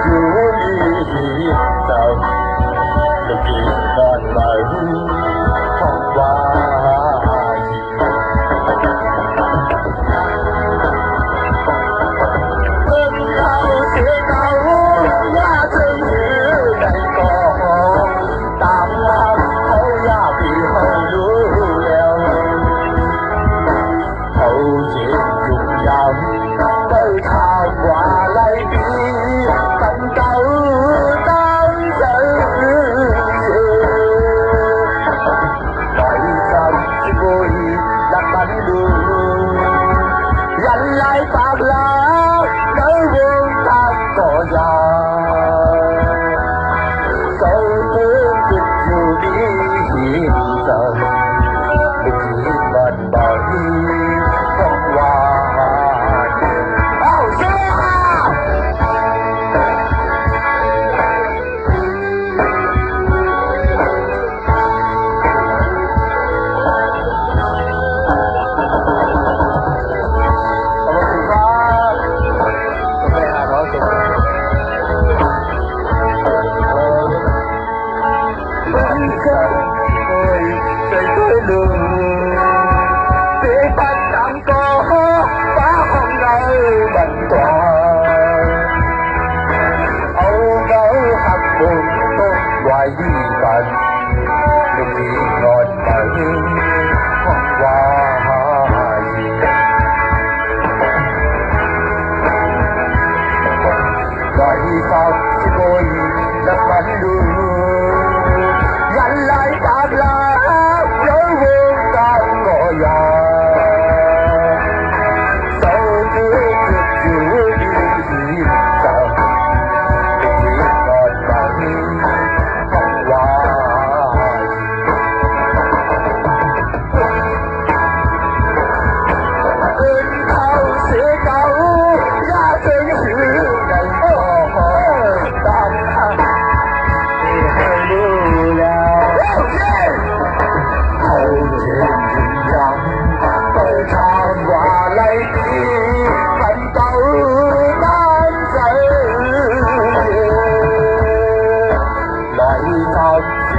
chú đi tầm được gì còn bởi không qua lại bạc lá nỗi buồn tan cỏ già câu tiếng cực dù đi hiện giờ được chỉ bận bởi không qua hoài di tận được gì ngọt bởi không qua gì gọi sao chỉ tôi đặt bánh đường dành lại bạc lá dấu vô tan gọi già sau cứ chưa đi tận được gì ngọt bởi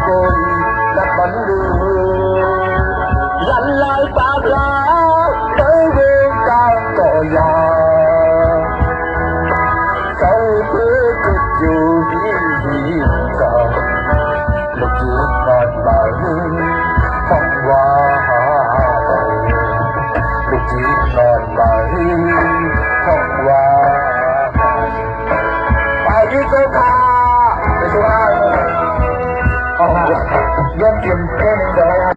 tôi đặt bánh đường dành lại bạc lá đối với tan cỏ già sau cứ cực dù đi hiện giờ lúc chỉ còn bởi không qua lúc chỉ còn bởi không qua bài đi câu ca số 2 dân kiểm trên đời